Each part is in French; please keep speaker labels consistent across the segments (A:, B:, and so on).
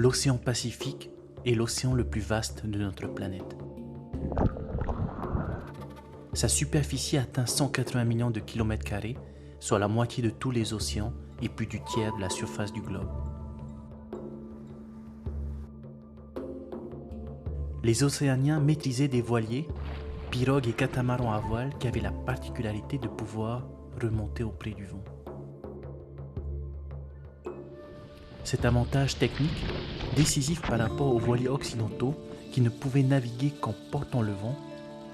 A: L'océan Pacifique est l'océan le plus vaste de notre planète. Sa superficie atteint 180 millions de kilomètres carrés, soit la moitié de tous les océans et plus du tiers de la surface du globe. Les océaniens maîtrisaient des voiliers, pirogues et catamarans à voile qui avaient la particularité de pouvoir remonter auprès du vent. Cet avantage technique, décisif par rapport aux voiliers occidentaux qui ne pouvaient naviguer qu'en portant le vent,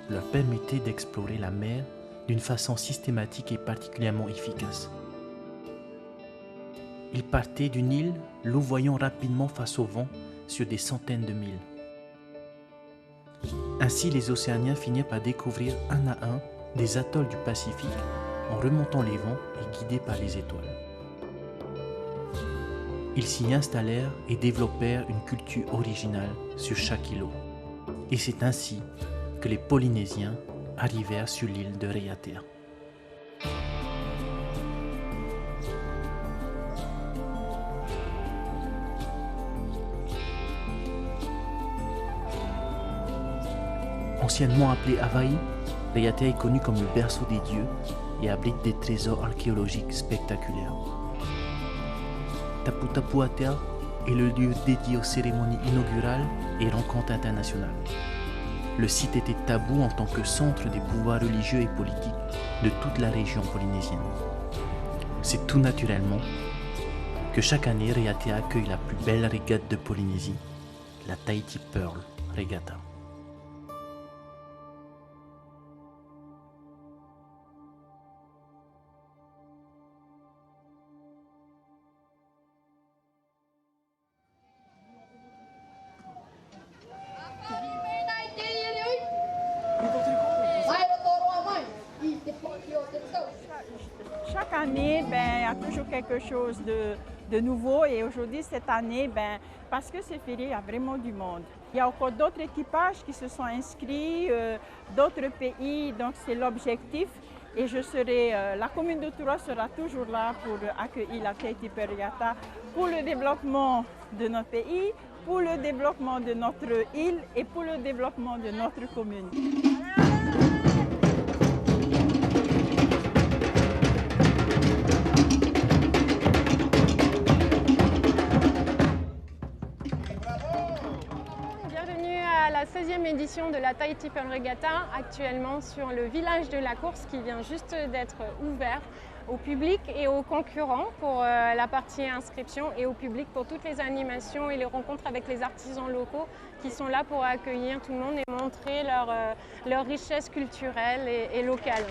A: leur permettait d'explorer la mer d'une façon systématique et particulièrement efficace. Ils partaient d'une île, louvoyant rapidement face au vent sur des centaines de milles. Ainsi, les Océaniens finirent par découvrir un à un des atolls du Pacifique en remontant les vents et guidés par les étoiles. Ils s'y installèrent et développèrent une culture originale sur chaque îlot. Et c'est ainsi que les Polynésiens arrivèrent sur l'île de Raiatea. Anciennement appelée Hawaï, Raiatea est connue comme le berceau des dieux et abrite des trésors archéologiques spectaculaires. Tapu Tapu Atea est le lieu dédié aux cérémonies inaugurales et rencontres internationales. Le site était tabou en tant que centre des pouvoirs religieux et politiques de toute la région polynésienne. C'est tout naturellement que chaque année Raiatea accueille la plus belle régate de Polynésie, la Tahiti Pearl Regatta.
B: Chaque année, il y a toujours quelque chose de nouveau et aujourd'hui, cette année, parce que c'est férié, il y a vraiment du monde. Il y a encore d'autres équipages qui se sont inscrits, d'autres pays, donc c'est l'objectif. Et la commune de Toura sera toujours là pour accueillir la Tahiti Pearl Regatta pour le développement de notre pays, pour le développement de notre île et pour le développement de notre commune.
C: Bienvenue à la 16e édition de la Tahiti Pearl Regatta, actuellement sur le village de la course qui vient juste d'être ouvert au public et aux concurrents pour la partie inscription et au public pour toutes les animations et les rencontres avec les artisans locaux qui sont là pour accueillir tout le monde et montrer leur richesse culturelle et locale.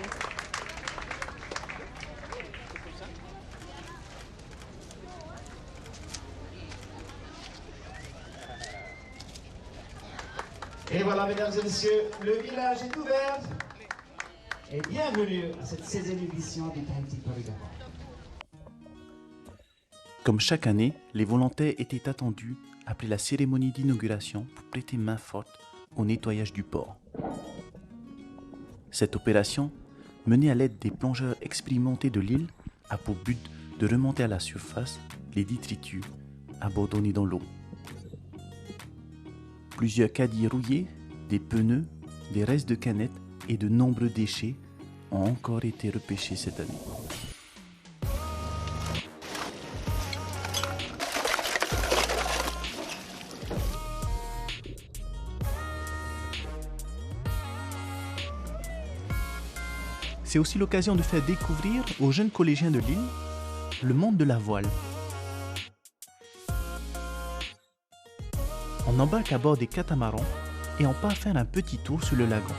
D: Et voilà, mesdames et messieurs, le village est ouvert. Et bienvenue à cette 16e édition du Tahiti Pearl Regatta.
A: Comme chaque année, les volontaires étaient attendus après la cérémonie d'inauguration pour prêter main forte au nettoyage du port. Cette opération, menée à l'aide des plongeurs expérimentés de l'île, a pour but de remonter à la surface les détritus abandonnés dans l'eau. Plusieurs caddies rouillés, des pneus, des restes de canettes et de nombreux déchets ont encore été repêchés cette année. C'est aussi l'occasion de faire découvrir aux jeunes collégiens de l'île le monde de la voile. On embarque à bord des catamarans et on part faire un petit tour sur le lagon.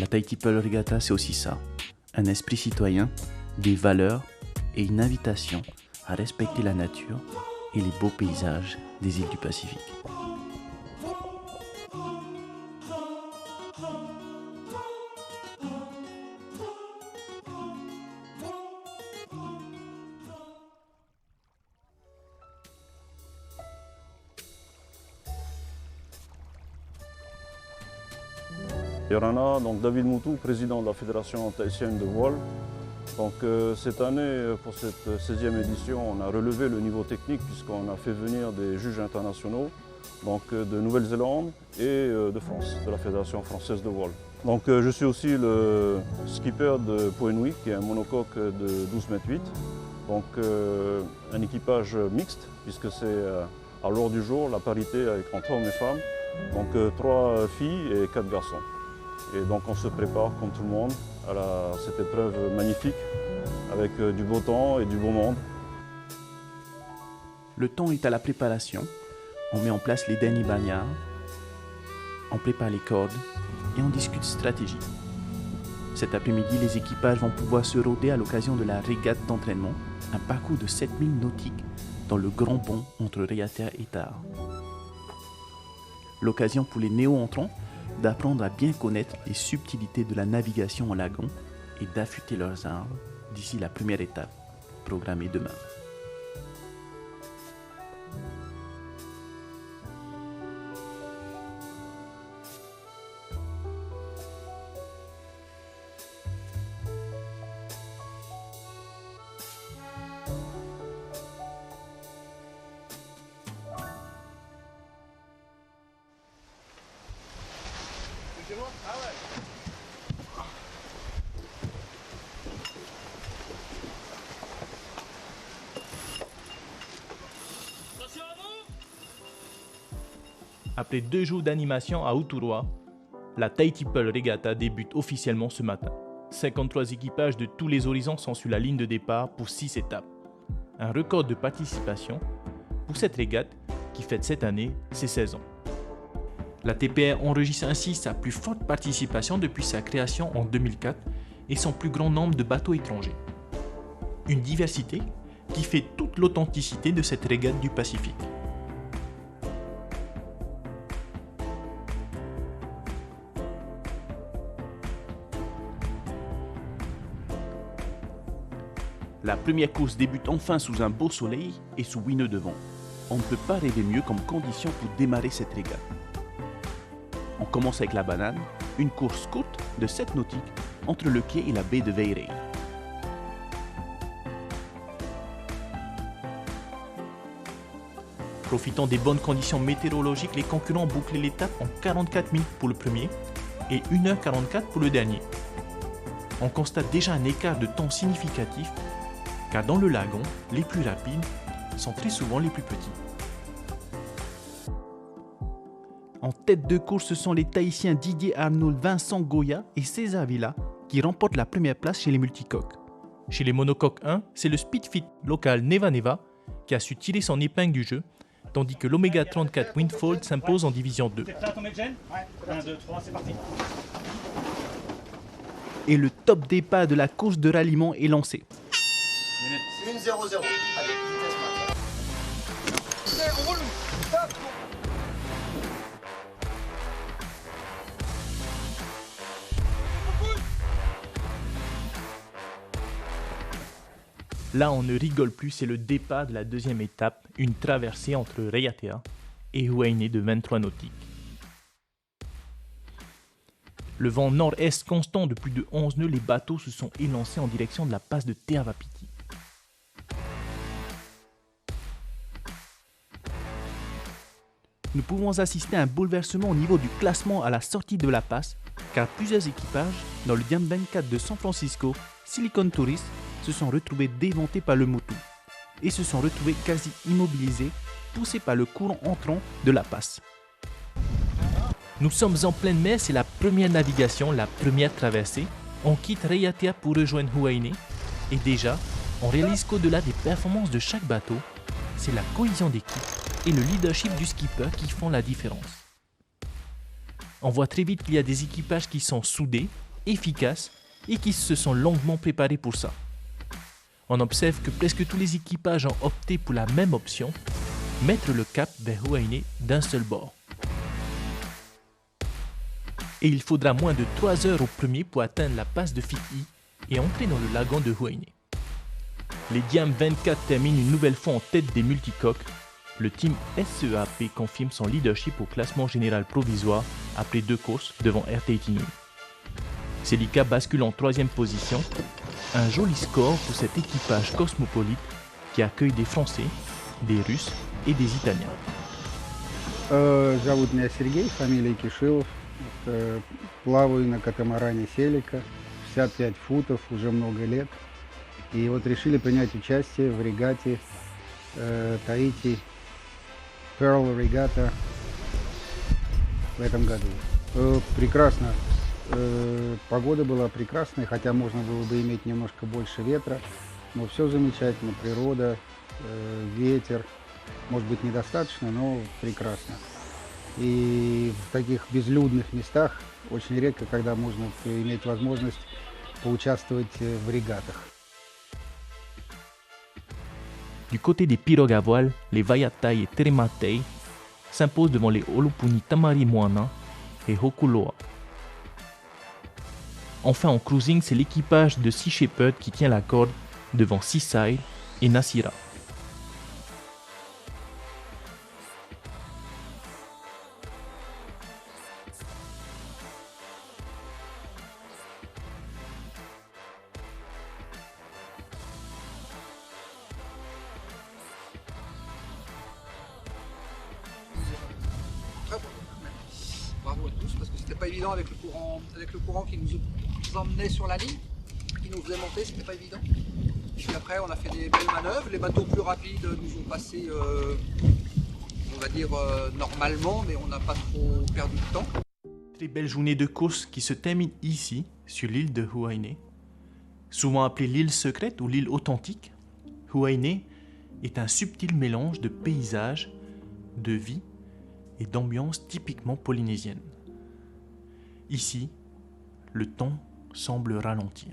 A: La Tahiti Pearl Regatta, c'est aussi ça, un esprit citoyen, des valeurs et une invitation à respecter la nature et les beaux paysages des îles du Pacifique.
E: Et Rana, donc David Moutou, président de la Fédération tahitienne de voile. Donc cette année, pour cette 16e édition, on a relevé le niveau technique puisqu'on a fait venir des juges internationaux donc, de Nouvelle-Zélande et de France, de la Fédération française de voile. Donc je suis aussi le skipper de Poenui, qui est un monocoque de 12,8 m. Donc un équipage mixte, puisque c'est à l'heure du jour la parité entre hommes et femmes. Donc 3 filles et 4 garçons. Et donc on se prépare comme tout le monde à cette épreuve magnifique avec du beau temps et du beau monde.
A: Le temps est à la préparation. On met en place les derniers bagnards, on prépare les cordes et on discute stratégie. Cet après-midi, les équipages vont pouvoir se rôder à l'occasion de la régate d'entraînement, un parcours de 7000 nautiques dans le grand pont entre Raiatea et Taha. L'occasion pour les néo-entrants d'apprendre à bien connaître les subtilités de la navigation en lagon et d'affûter leurs armes d'ici la première étape, programmée demain.
F: Après 2 jours d'animation à Uturua, la Tahiti Pearl Regatta débute officiellement ce matin. 53 équipages de tous les horizons sont sur la ligne de départ pour 6 étapes. Un record de participation pour cette régate qui fête cette année ses 16 ans. La TPR enregistre ainsi sa plus forte participation depuis sa création en 2004 et son plus grand nombre de bateaux étrangers. Une diversité qui fait toute l'authenticité de cette régate du Pacifique.
A: La première course débute enfin sous un beau soleil et sous wineux de vent. On ne peut pas rêver mieux comme condition pour démarrer cette régate. On commence avec la banane, une course courte de 7 nautiques entre le quai et la baie de Veirei.
F: Profitant des bonnes conditions météorologiques, les concurrents bouclaient l'étape en 44 minutes pour le premier et 1h44 pour le dernier. On constate déjà un écart de temps significatif car dans le lagon, les plus rapides sont très souvent les plus petits.
A: En tête de course, ce sont les Tahitiens Didier Arnould, Vincent Goya et César Villa qui remportent la première place chez les multicoques.
F: Chez les monocoques 1, c'est le Speedfit local Neva Neva qui a su tirer son épingle du jeu, tandis que l'Omega 34 Windfold s'impose en division 2.
G: T'es prêt à tomber, Jen ? Ouais. 1, 2, 3, c'est parti.
A: Et le top départ de la course de ralliement est lancé.
H: 1-0-0. Allez, vitesse max.
F: Là, on ne rigole plus, c'est le départ de la deuxième étape, une traversée entre Raiatea et Huainei de 23 nautiques. Le vent nord-est constant de plus de 11 nœuds, les bateaux se sont élancés en direction de la passe de Te Awapiti.
A: Nous pouvons assister à un bouleversement au niveau du classement à la sortie de la passe, car plusieurs équipages, dans le Diam 24 de San Francisco, Silicon Tourist, se sont retrouvés déventés par le Moutou et se sont retrouvés quasi immobilisés, poussés par le courant entrant de la passe.
F: Nous sommes en pleine mer, c'est la première navigation, la première traversée. On quitte Raiatea pour rejoindre Huainei et déjà, on réalise qu'au-delà des performances de chaque bateau, c'est la cohésion d'équipe et le leadership du skipper qui font la différence. On voit très vite qu'il y a des équipages qui sont soudés, efficaces et qui se sont longuement préparés pour ça. On observe que presque tous les équipages ont opté pour la même option, mettre le cap vers Huainei d'un seul bord. Et il faudra moins de 3 heures au premier pour atteindre la passe de Fiti et entrer dans le lagon de Huainei. Les Diam 24 terminent une nouvelle fois en tête des multicoques Le team SEAP confirme son leadership au classement général provisoire après 2 courses devant RTT Nui. Celica bascule en 3e position, un joli score pour cet équipage cosmopolite qui accueille des Français, des Russes et des Italiens.
I: Зовут меня Сергей, фамилия Кишилов. Плаваю на катамаране Селика, 65 футов, уже много лет. И вот решили принять участие в регате Tahiti Pearl Regatta в этом году. Прекрасно. Погода была прекрасная, хотя можно было бы иметь немножко больше ветра. Но все замечательно, природа, ветер. Может быть недостаточно, но прекрасно. И в таких безлюдных местах очень редко, когда можно иметь возможность поучаствовать в регатах.
F: Du côté des pirogues à voile, les Vaiatai et Terematei s'imposent devant les Holopuni Tamari Moana et Hokuloa. Enfin en cruising, c'est l'équipage de Sea Shepherd qui tient la corde devant Seaside et Nasira.
J: Bravo à tous, parce que c'était pas évident avec le courant qui nous emmenait sur la ligne, qui nous faisait monter, c'était pas évident. Et puis après on a fait des belles manœuvres, les bateaux plus rapides nous ont passé, on va dire normalement, mais on n'a pas trop perdu de temps.
F: Très belle journée de course qui se termine ici, sur l'île de Huainei. Souvent appelée l'île secrète ou l'île authentique, Huainei est un subtil mélange de paysages, de vie et d'ambiance typiquement polynésienne. Ici, le temps semble ralentir.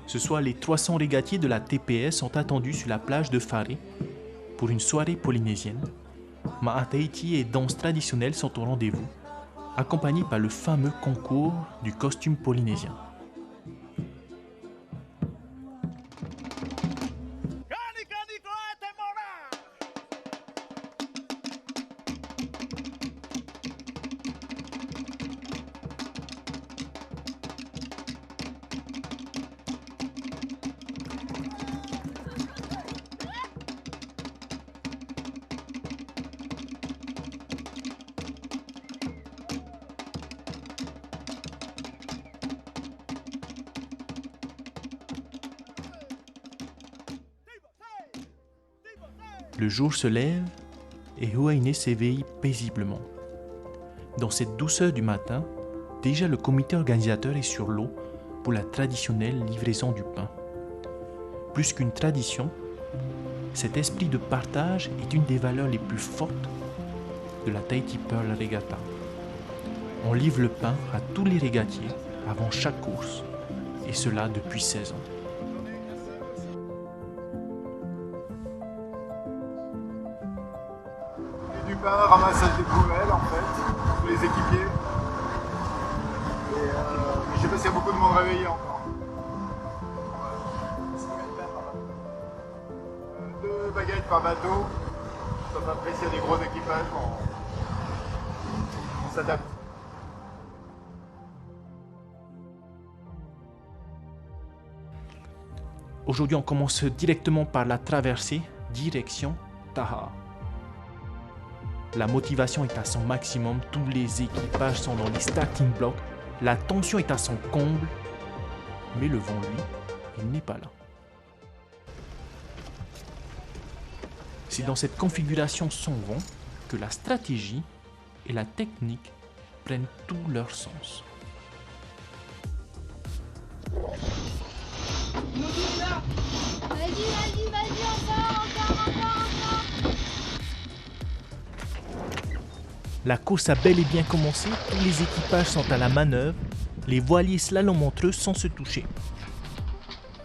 F: Ce soir, les 300 régatiers de la TPS sont attendus sur la plage de Whare pour une soirée polynésienne. Ma'ataiti et danses traditionnelles sont au rendez-vous, accompagnés par le fameux concours du costume polynésien. Le jour se lève et Huainei s'éveille paisiblement. Dans cette douceur du matin, déjà le comité organisateur est sur l'eau pour la traditionnelle livraison du pain. Plus qu'une tradition, cet esprit de partage est une des valeurs les plus fortes de la Tahiti Pearl Regatta. On livre le pain à tous les régatiers avant chaque course, et cela depuis 16 ans.
K: Du pain, ramassage des poubelles en fait, pour les équipiers. Et je sais pas s'il y a beaucoup de monde réveillé encore. 2 baguettes par bateau, ça va apprécier des gros équipages, on s'adapte.
F: Aujourd'hui, on commence directement par la traversée, direction Taha. La motivation est à son maximum, tous les équipages sont dans les starting blocks, la tension est à son comble, mais le vent, lui, il n'est pas là. C'est dans cette configuration sans vent que la stratégie et la technique prennent tout leur sens.
L: Vas-y, encore.
F: La course a bel et bien commencé, tous les équipages sont à la manœuvre, les voiliers slalom entre eux sans se toucher.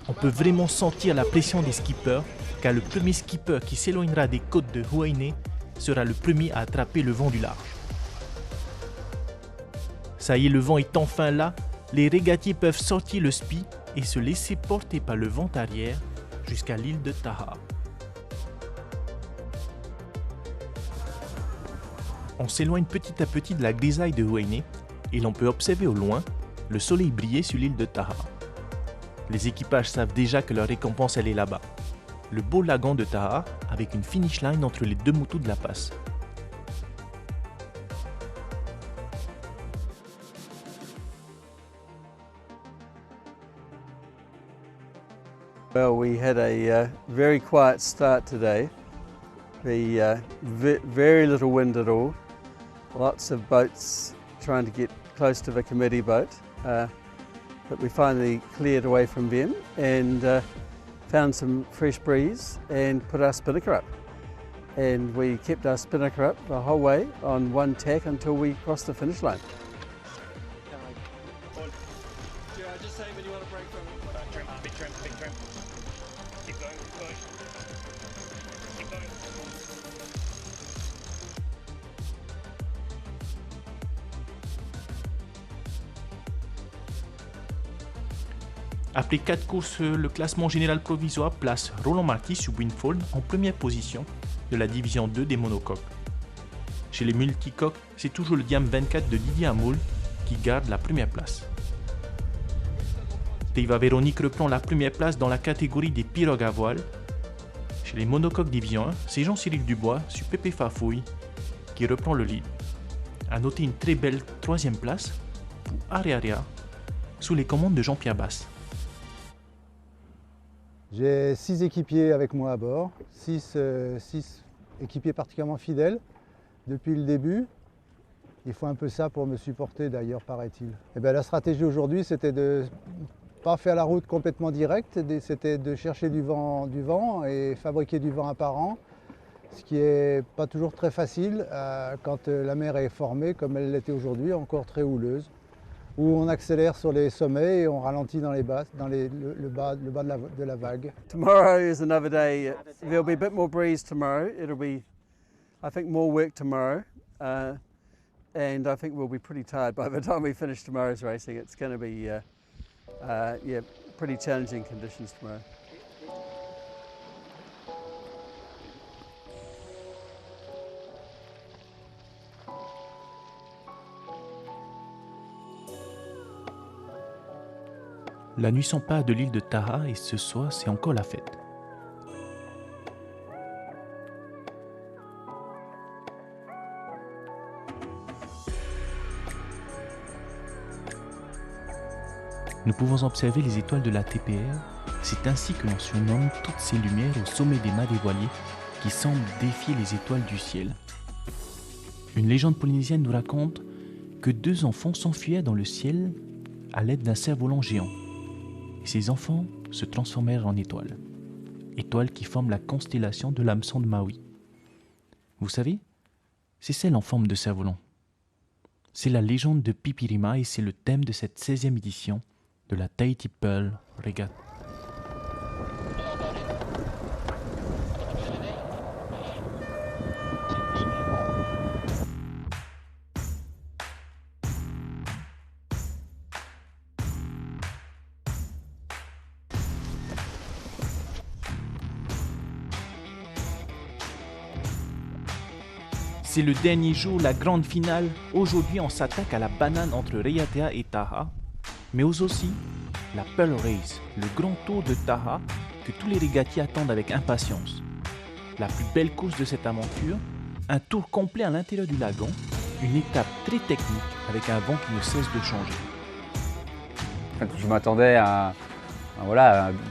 F: On peut vraiment sentir la pression des skippers, car le premier skipper qui s'éloignera des côtes de Huainei sera le premier à attraper le vent du large. Ça y est, le vent est enfin là, les régatiers peuvent sortir le spi et se laisser porter par le vent arrière jusqu'à l'île de Taha. On s'éloigne petit à petit de la grisaille de Huayné et l'on peut observer au loin le soleil briller sur l'île de Taha. Les équipages savent déjà que leur récompense elle est là-bas, le beau lagon de Taha avec une finish line entre les deux moutous de la passe.
M: Well, we had a very quiet start today. Very little wind at all. Lots of boats trying to get close to the committee boat. But we finally cleared away from them and found some fresh breeze and put our spinnaker up. And we kept our spinnaker up the whole way on one tack until we crossed the finish line.
G: Just say when you want to break from big trim. Keep going.
F: Après 4 courses, le classement général provisoire place Roland Marquis sur Windfall en première position de la division 2 des monocoques. Chez les multicoques, c'est toujours le Diam 24 de Didier Amoul qui garde la première place. Teiva Véronique reprend la première place dans la catégorie des pirogues à voile. Chez les monocoques division 1, c'est Jean-Cyril Dubois sur Pépé Fafouille qui reprend le lead. A noter une très belle 3e place pour Aria sous les commandes de Jean-Pierre Basse.
N: J'ai 6 équipiers avec moi à bord, 6 équipiers particulièrement fidèles depuis le début. Il faut un peu ça pour me supporter d'ailleurs, paraît-il. Et bien, la stratégie aujourd'hui, c'était de ne pas faire la route complètement directe, c'était de chercher du vent et fabriquer du vent apparent, ce qui n'est pas toujours très facile quand la mer est formée comme elle l'était aujourd'hui, encore très houleuse, où on accélère sur les sommets et on ralentit dans les bas, le bas de la vague.
M: Tomorrow is another day. There'll be a bit more breeze tomorrow. It'll be, I think, more work tomorrow. And I think we'll be pretty tired by the time we finish tomorrow's racing. It's going to be, pretty challenging conditions tomorrow.
F: La nuit s'empare de l'île de Taha et ce soir, c'est encore la fête. Nous pouvons observer les étoiles de la TPR. C'est ainsi que l'on surnomme toutes ces lumières au sommet des mâts des voiliers qui semblent défier les étoiles du ciel. Une légende polynésienne nous raconte que 2 enfants s'enfuyaient dans le ciel à l'aide d'un cerf-volant géant. Et ces enfants se transformèrent en étoiles. Étoiles qui forment la constellation de l'hameçon de Maui. Vous savez, c'est celle en forme de cerf-volant. C'est la légende de Pipirima et c'est le thème de cette 16e édition de la Tahiti Pearl Regatta. C'est le dernier jour, la grande finale. Aujourd'hui, on s'attaque à la banane entre Raiatea et Taha, mais aussi la Pearl Race, le grand tour de Taha que tous les régatiers attendent avec impatience. La plus belle course de cette aventure, un tour complet à l'intérieur du lagon, une étape très technique avec un vent qui ne cesse de changer.
O: Je m'attendais à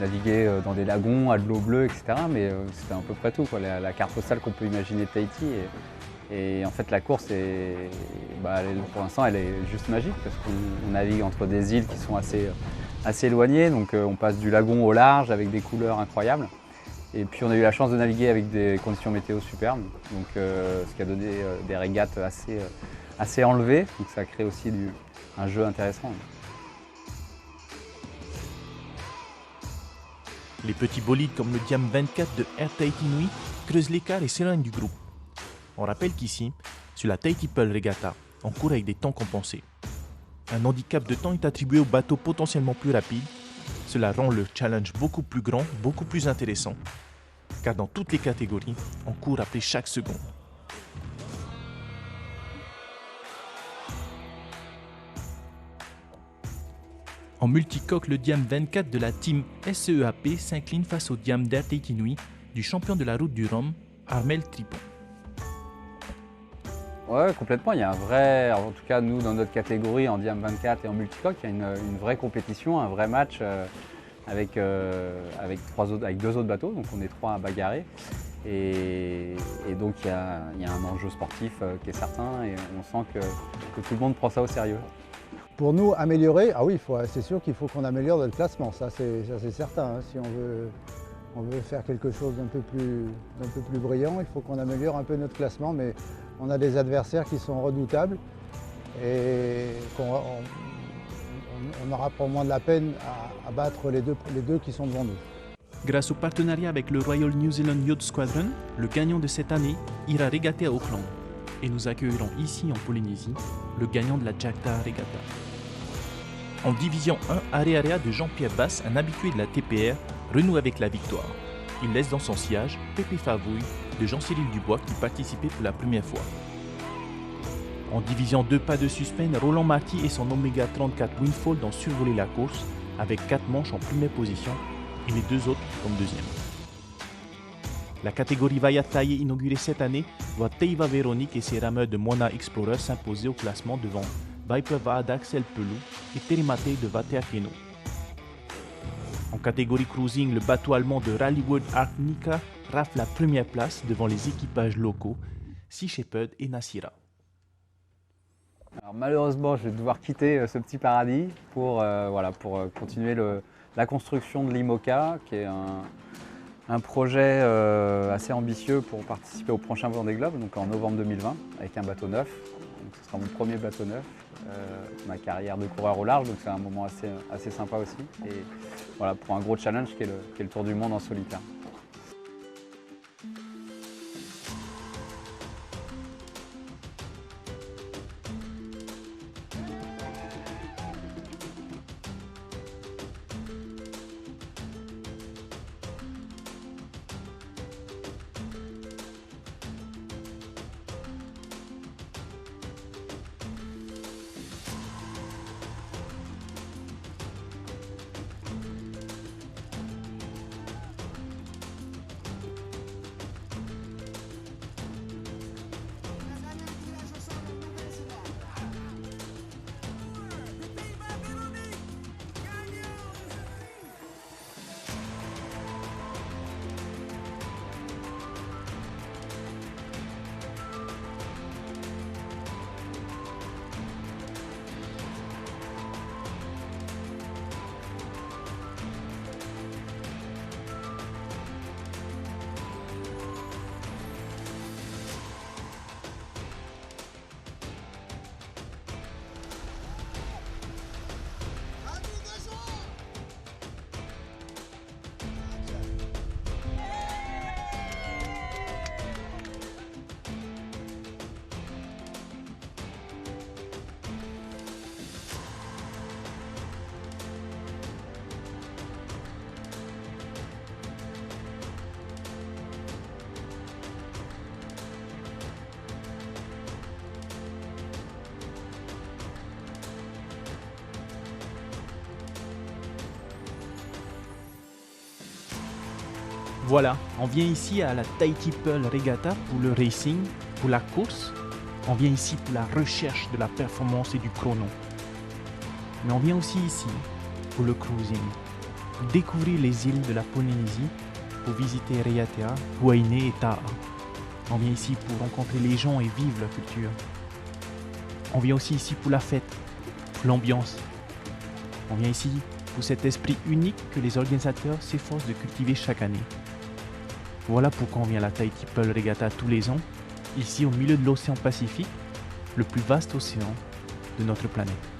O: naviguer dans des lagons, à de l'eau bleue, etc. Mais c'était à peu près tout, quoi. La carte postale qu'on peut imaginer de Tahiti. Et en fait, la course, pour l'instant, elle est juste magique parce qu'on navigue entre des îles qui sont assez éloignées. Donc on passe du lagon au large avec des couleurs incroyables. Et puis on a eu la chance de naviguer avec des conditions météo superbes. Donc, ce qui a donné des régates assez enlevées. Donc ça crée aussi un jeu intéressant.
F: Les petits bolides comme le Diam 24 de Air Tahiti Nui creusent l'écart et s'éloignent du groupe. On rappelle qu'ici, sur la Tahiti Pearl Regatta, on court avec des temps compensés. Un handicap de temps est attribué aux bateaux potentiellement plus rapides, Cela rend le challenge beaucoup plus grand, beaucoup plus intéressant, car dans toutes les catégories, on court après chaque seconde. En multicoque, le Diam 24 de la team SEAP s'incline face au Diam d'Erteikinui du champion de la route du Rhum, Armel Tripon.
O: Ouais, complètement. Il y a un vrai, en tout cas nous dans notre catégorie en Diam 24 et en multicoque, il y a une vraie compétition, un vrai match avec deux autres bateaux, donc on est 3 à bagarrer. Et donc il y a un enjeu sportif qui est certain et on sent que tout le monde prend ça au sérieux.
N: Pour nous, améliorer, ah oui, c'est sûr qu'il faut qu'on améliore notre classement, ça c'est certain. Hein. Si on veut faire quelque chose d'un peu plus brillant, il faut qu'on améliore un peu notre classement, mais on a des adversaires qui sont redoutables et on aura pour moins de la peine à battre les deux qui sont devant nous.
A: Grâce au partenariat avec le Royal New Zealand Yacht Squadron, le gagnant de cette année ira régater à Auckland. Et nous accueillerons ici en Polynésie le gagnant de la Jagta Regatta. En division 1, Area de Jean-Pierre Basse, un habitué de la TPR, renoue avec la victoire. Il laisse dans son sillage Pépé Favouille de Jean-Cyril Dubois qui participait pour la première fois. En division 2, pas de suspense, Roland Marty et son Omega 34 Windfall ont survolé la course avec 4 manches en première position et les 2 autres comme deuxième. La catégorie Vaiat taillée inaugurée cette année voit Teiva Véronique et ses rameurs de Moana Explorer s'imposer au classement devant Viper Va d'Axel Pelou et Terimate de Vateakeno. En catégorie cruising, le bateau allemand de Rallywood Arknika rafle la première place devant les équipages locaux Sea Shepherd et Nasira.
O: Alors, malheureusement, je vais devoir quitter ce petit paradis pour continuer la construction de l'IMOCA, qui est un projet assez ambitieux pour participer au prochain Vendée Globe, donc en novembre 2020, avec un bateau neuf. Donc, ce sera mon premier bateau neuf, ma carrière de coureur au large, donc c'est un moment assez sympa aussi. Et voilà, pour un gros challenge qui est le Tour du Monde en solitaire.
A: Voilà, on vient ici à la Tahiti Pearl Regatta pour le racing, pour la course. On vient ici pour la recherche de la performance et du chrono. Mais on vient aussi ici pour le cruising, pour découvrir les îles de la Polynésie, pour visiter Raiatea, Huaine et Ta'a. On vient ici pour rencontrer les gens et vivre leur culture. On vient aussi ici pour la fête, pour l'ambiance. On vient ici pour cet esprit unique que les organisateurs s'efforcent de cultiver chaque année. Voilà pourquoi on vient à la Tahiti Pearl Regatta tous les ans, ici au milieu de l'océan Pacifique, le plus vaste océan de notre planète.